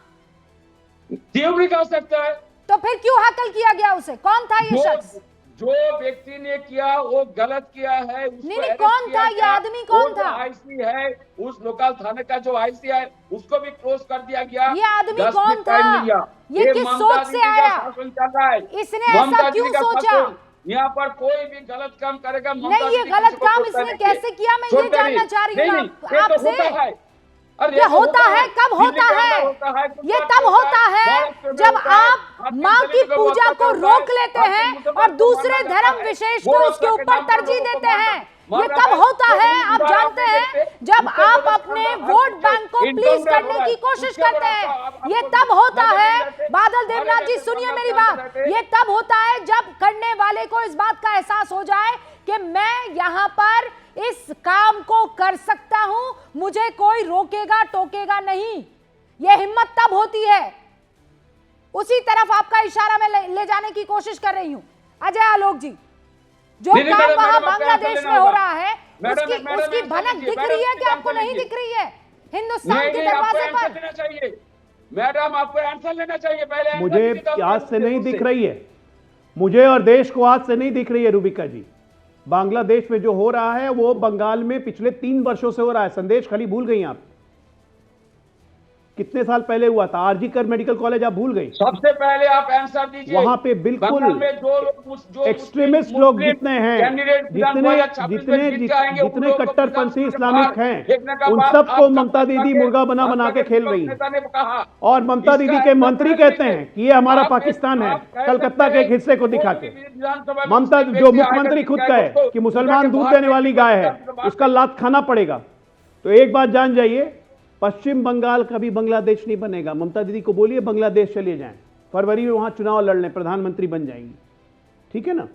क्यों नहीं गा सकता है? तो फिर क्यों हैकल किया गया उसे? कौन था ये शख्स? जो व्यक्ति ने किया वो गलत किया है। नहीं, कौन था ये आदमी? कौन था? आईसी है, उस लोकल थाने का जो आईसी है उसको भी क्लोज कर दिया गया। ये आदमी कौन था? ये किस सोच से आया? इसने ऐसा क्यों सोचा? यहाँ पर कोई भी गलत काम करेगा नहीं, ये गलत काम इसने कैसे किया, मैं ये जानना चाह रही हूँ आपसे। ये होता है, कब होता है? ये तब होता है जब आप माँ की पूजा को रोक लेते हैं और दूसरे धर्म विशेष को उसके ऊपर तरजीह देते हैं। ये तब होता है, आप जानते हैं, जब आप अपने वोट बैंक को प्लीज करने की कोशिश करते हैं। ये तब होता है, बादल देवनाथ जी सुनिए मेरी बात, ये तब होता है जब करने वाले को इस बात का एहसास हो जाए कि मैं यहाँ पर इस काम को कर सकता हूं, मुझे कोई रोकेगा टोकेगा नहीं। यह हिम्मत तब होती है। उसी तरफ आपका इशारा मैं ले जाने की कोशिश कर रही हूं। अजय आलोक जी, जो काम वहां बांग्लादेश में हो रहा है उसकी भनक दिख रही है कि आपको नहीं दिख रही है? हिंदुस्तान के दरवाजे पर मैडम आपको आंसर लेना चाहिए पहले। मुझे आज से नहीं दिख रही है, मुझे और देश को आज से नहीं दिख रही है रूबिका जी। बांग्लादेश में जो हो रहा है वो बंगाल में पिछले 3 वर्षों से हो रहा है। संदेश खाली भूल गई आप, कितने साल पहले हुआ था? आरजी कर मेडिकल कॉलेज आप भूल गई। सबसे पहले आप आंसर दीजिए। वहां पे बिल्कुल एक्सट्रीमिस्ट लोग जितने हैं, जितने कट्टरपंथी इस्लामिक हैं, उन सबको ममता दीदी मुर्गा बना बना के खेल रही है। और ममता दीदी के मंत्री कहते हैं कि ये हमारा पाकिस्तान है, कलकत्ता के एक हिस्से को दिखा के। ममता जो मुख्यमंत्री खुद कहे कि मुसलमान दूध देने वाली गाय है, उसका लात खाना पड़ेगा। तो एक बात जान जाइए, पश्चिम बंगाल कभी बांग्लादेश नहीं बनेगा। ममता दीदी को बोलिए बांग्लादेश चले जाएं, फरवरी में वहां चुनाव लड़ लें, प्रधानमंत्री बन जाएंगी, ठीक है ना?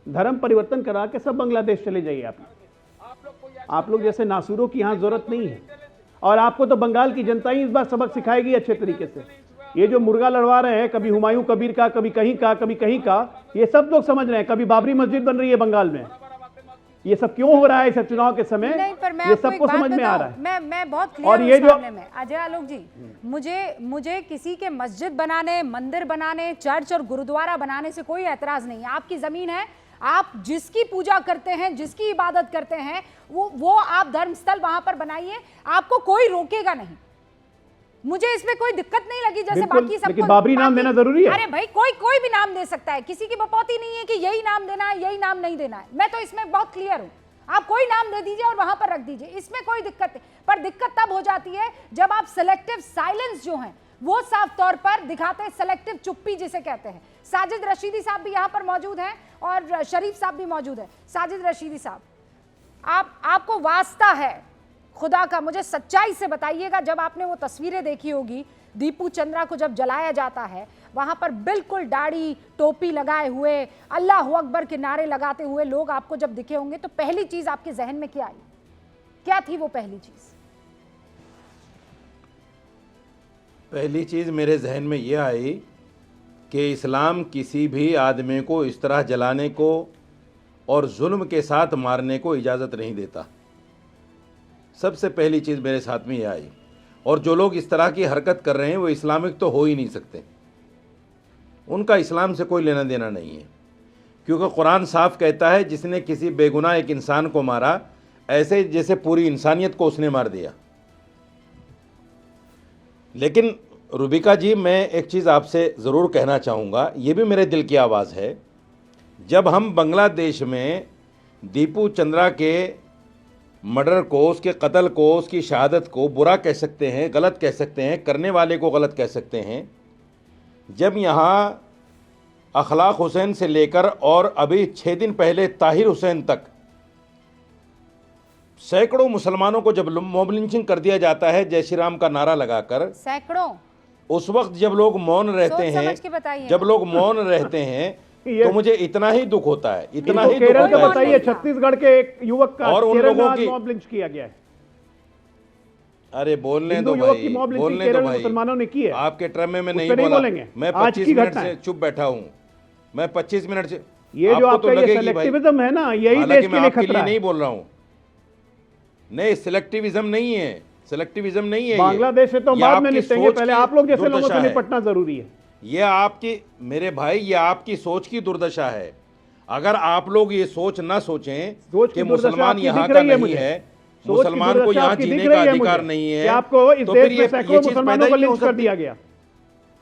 धर्म परिवर्तन करा के सब बांग्लादेश चले जाइए। आप लोग जैसे नासुरों की यहां जरूरत नहीं है। और आपको तो बंगाल की जनता ही इस बार सबक सिखाएगी अच्छे तरीके से। ये जो मुर्गा लड़वा रहे हैं, कभी हुमायूं कबीर का, कभी कहीं का, कभी कहीं का, ये सब लोग समझ रहे हैं। कभी बाबरी मस्जिद बन रही है बंगाल में, ये सब क्यों हो रहा है इस चुनाव के समय? नहीं, पर मैं ये सबको समझ में आ रहा है। मैं बहुत क्लियर हूं इस मामले में। अजय आलोक जी, मुझे किसी के मस्जिद बनाने, मंदिर बनाने, चर्च और गुरुद्वारा बनाने से कोई एतराज नहीं है। आपकी जमीन है, आप जिसकी पूजा करते हैं, जिसकी इबादत करते हैं, वो आप धर्मस्थल वहां पर बनाइए, आपको कोई रोकेगा नहीं। मुझे इसमें कोई दिक्कत नहीं लगी, जैसे बाकी सबको। लेकिन बाबरी नाम देना जरूरी है। अरे भाई, कोई भी नाम दे सकता है, किसी की बपौती नहीं है कि यही नाम देना है, यही नाम नहीं देना है। मैं तो इसमें बहुत क्लियर हूं, आप कोई नाम दे दीजिए और वहां पर रख दीजिए, इसमें कोई दिक्कत नहीं। पर दिक्कत तब हो जाती है जब आप सेलेक्टिव साइलेंस जो है वो साफ तौर पर दिखाते हैं, सेलेक्टिव चुप्पी जिसे कहते हैं। साजिद रशीदी साहब भी यहाँ पर मौजूद हैं और शरीफ साहब भी मौजूद है। साजिद रशीदी साहब, आपको वास्ता है खुदा का, मुझे सच्चाई से बताइएगा, जब आपने वो तस्वीरें देखी होगी, दीपू चंद्रा को जब जलाया जाता है, वहां पर बिल्कुल दाढ़ी टोपी लगाए हुए अल्लाह अकबर के नारे लगाते हुए लोग आपको जब दिखे होंगे तो पहली चीज आपके जहन में क्या आई? क्या थी वो पहली चीज? पहली चीज़ मेरे जहन में यह आई कि इस्लाम किसी भी आदमी को इस तरह जलाने को और जुल्म के साथ मारने को इजाज़त नहीं देता। सबसे पहली चीज़ मेरे साथ में यह आई। और जो लोग इस तरह की हरकत कर रहे हैं वो इस्लामिक तो हो ही नहीं सकते, उनका इस्लाम से कोई लेना देना नहीं है, क्योंकि कुरान साफ कहता है जिसने किसी बेगुनाह एक इंसान को मारा ऐसे जैसे पूरी इंसानियत को उसने मार दिया। लेकिन रूबिका जी, मैं एक चीज़ आपसे ज़रूर कहना चाहूँगा, ये भी मेरे दिल की आवाज़ है। जब हम बांग्लादेश में दीपू चंद्रा के मर्डर को, उसके कत्ल को, उसकी शहादत को बुरा कह सकते हैं, गलत कह सकते हैं, करने वाले को गलत कह सकते हैं, जब यहाँ अखलाक हुसैन से लेकर और अभी 6 दिन पहले ताहिर हुसैन तक सैकड़ों मुसलमानों को जब मॉब लिंचिंग कर दिया जाता है जय श्री राम का नारा लगाकर, सैकड़ों, उस वक्त जब लोग मौन रहते हैं, जब लोग मौन रहते हैं तो मुझे इतना ही दुख होता है, इतना ही दुख केरल का होता बताइए, है। छत्तीसगढ़ के एक युवक का और उन केरल में लोगों आज की- मॉब लिंच किया गया है। अरे बोलने हिंदू दो युवक भाई, की मॉब लिंचिंग बोलने केरल दो में भाई। मुसलमानों ने की है। आपके ट्रम में उस नहीं पे नहीं बोला, बोलेंगे। मैं आज 25 की मिनट घटना से है। चुप बैठा हूँ, मैं 25 मिनट से। ये जो आपको आपका तो ये लगेगी भाई, सेलेक्टिविज्म है ना, यही हालांकि देश के मैं लिए आपके खतरा लिए नहीं है। बोल रहा हूँ, नहीं सिलेक्टिविज्म नहीं है, सिलेक्टिविज्म नहीं है ये। बांग्लादेश से तो ये बाद में आपकी निपटेंगे, सोच पहले की आप लोग जैसे लोगों दुर्दशा से है। निपटना जरूरी है। ये आपकी, मेरे भाई, ये आपकी सोच की दुर्दशा है। अगर आप लोग ये सोच ना सोचें सोच की कि दुर्दशा मुसलमान आपकी यहाँ दिख का रही है नहीं मुझे। है, सोच की मुसलमान को दुर्दशा यहाँ आपकी जीने दिख का रही है अधिकार मुझे नहीं कि है, आपको इस तो देश फिर में ये सैकड़ों चीज मुसलमानों पैदा को ही नहीं हो लिंच कर सकती। दिया गया।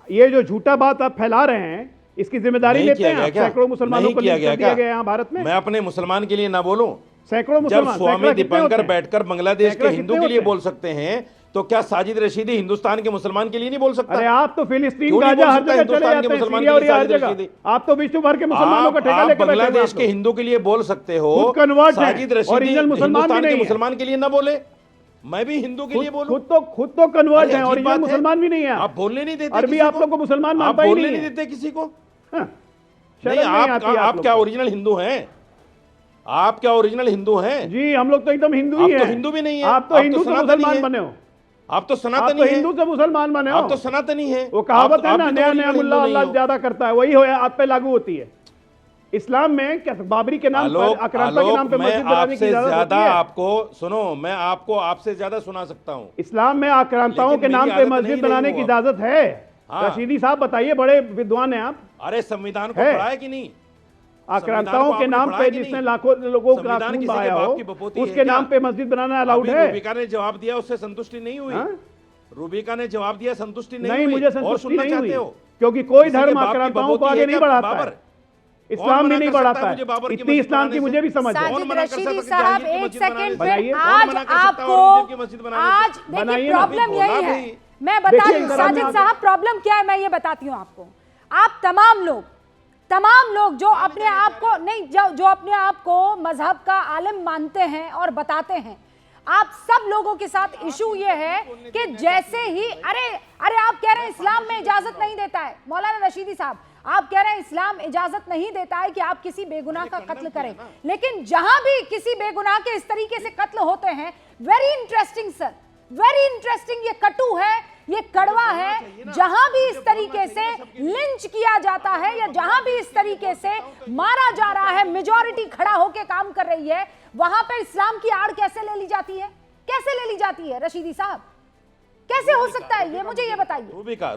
ये जो झूठा बात आप फैला रहे हैं, इसकी जिम्मेदारी नहीं लेते किया हैं गया आप? क्या? सैकड़ों मुसलमानों नहीं को किया लिंच कर दिया क्या? गया यहाँ भारत में। मैं अपने मुसलमान के लिए ना बोलूं? सैकड़ों जब मुसलमान, स्वामी सैकड़ा कितने दीपंकर होते हैं? बैठकर बांग्लादेश के सैकड़ा हिंदू कितने के लिए होते बोल सकते हैं, तो क्या साजिद रशीदी हिंदुस्तान के मुसलमान के लिए नहीं बोल सकता? अरे आप तो फिलिस्तीन, क्यों नहीं गाजा बोल हर सकता जगह चले हिंदुस्तान के जाते हैं, मुसलमान सीरिया के और लिए ये हर साजिद जगह। रशीदी? आप तो विश्व भर के मुसलमानों का ठेका आप लेके बैठे हुए हैं बांग्लादेश आप के लोग। हिंदू के लिए बोल सकते हो, खुद कन्वर्ट हैं, साजिद रशीदी ओरिजिनल मुसलमान भी हिंदुस्तान नहीं के है। मुसलमान के लिए ना बोले, मैं भी हिंदू के लिए बोलूं? खुद तो कन्वर्ट अरे है, अजीब ओरिजिनल बात है। मुसलमान भी नहीं है। आप बोलने नहीं देते अरबी किसी आप लोग को मुसलमान आप मानता ही बोलने नहीं नहीं है। देते किसी को। हाँ, शर्म नहीं, नहीं आती आप लोग क्या को। ओरिजिनल हिंदू हैं? आप क्या ओरिजिनल हिंदू हैं? जी हम लोग तो एकदम हिंदू ही आप हैं। तो हिंदू भी नहीं है, आप तो आप हिंदू तो से सनातनी मुसलमान हैं। बने हो। आप तो आप सनातनी तो हैं, हिंदू से मुसलमान बने हो। आप तो सनातनी हैं। वो कहावत आप है ना, भी तो नया नया ओरिजिनल मुल्ला हिंदू नहीं अल्लाह हो। ज्यादा करता है, वही हो आप पे लागू होती है। इस्लाम में क्या बाबरी के नाम पर, आक्रांता के नाम पे मैं मस्जिद बनाने की आपसे इजाजत ज्यादा होती है? आपको सुनो, मैं आपको आपसे ज्यादा सुना सकता हूँ। इस्लाम में आक्रांताओं लेकिन के नाम मेरी पे आदत मस्जिद नहीं बनाने रही की वो इजाजत है? हाँ। रशीदी साहब बताइए, बड़े विद्वान हैं आप। अरे संविधान को है। पढ़ा है कि नहीं? आक्रांताओं संविधान को के आपने नाम पढ़ा पे है कि जिसने नहीं? लाखों लोगों का संविधान खून किसी के बहाया बाप हो, की बपोती है उसके क्या? नाम पे मस्जिद बनाना अलाउड अभी है? रूबिका ने जवाब दिया, उससे संतुष्टि नहीं हुई। हाँ? रूबिका ने जवाब दिया, संतुष्टि नहीं नहीं, हुई। मुझे और संतुष्टि सुनना नहीं चाहते हुई, हो? क्योंकि कोई किसी के धर्म बाप की आक्रांताओं को बपोती आगे है नहीं क्या? बढ़ाता है। बाबर? इस्लाम भी मना नहीं कर सकता बढ़ाता है मुझे बाबर है। की इतनी मस्जिद इस्लाम बनाने की से? मुझे भी समझ है। कौन साजिद मना कर सकता है रशीदी कि साहब, जहांगीर की एक मस्जिद सेकंड बनाने पे से? बनाइए। कौन आज मना कर सकता है आपको, औरंगजेब की मस्जिद बनाने से? आज देखिए बनाइए ना। प्रॉब्लम बोला यही है, भाई। मैं बता देखिए, रही हूँ जरा साजिद मैं साहब प्रॉब्लम क्या है, मैं ये बताती हूँ आपको। आप तमाम लोग जो अपने आप को नहीं, जो अपने आप को मजहब का आलिम मानते हैं और बताते हैं, आप सब लोगों के साथ इशू ये है कि जैसे ही अरे आप कह रहे हैं इस्लाम में इजाजत नहीं देता है, मौलाना रशीदी साहब आप कह रहे हैं इस्लाम इजाजत नहीं देता है कि आप किसी बेगुनाह का कत्ल करें, लेकिन जहां भी किसी बेगुनाह के इस तरीके से कत्ल होते हैं, very interesting sir, very interesting, ये कटु है, ये कड़वा है, जहां भी इस तरीके से लिंच किया जाता है या जहां भी इस तरीके से मारा जा रहा है, मेजॉरिटी खड़ा होकर काम कर रही है, वहां पर इस्लाम की आड़ कैसे ले ली जाती है? कैसे ले ली जाती है रशीदी साहब? कैसे हो सकता है ये, मुझे ये बताइए।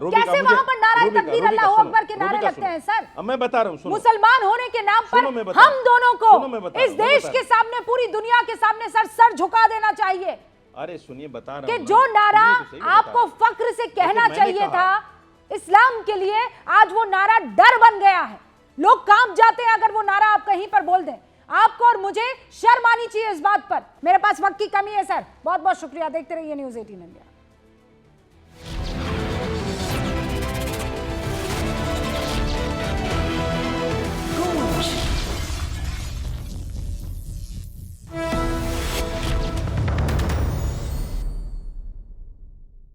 कैसे वहां पर नारा तकबीर अल्लाह अकबर के नारे लगते हैं सर? मैं बता रहा हूँ, मुसलमान होने के नाम पर हम दोनों को इस देश के सामने, पूरी दुनिया के सामने सर झुका देना चाहिए। अरे सुनिए, बता रहा कि हूं जो ना। नारा सुनिए तो सही, मैं आपको बता रहा हूं। फक्र से कहना मैंने चाहिए कहा। था इस्लाम के लिए, आज वो नारा डर बन गया है। लोग कांप जाते हैं अगर वो नारा आप कहीं पर बोल दें। आपको और मुझे शर्म आनी चाहिए इस बात पर। मेरे पास वक्त की कमी है सर, बहुत बहुत शुक्रिया। देखते रहिए न्यूज़ 18 इंडिया।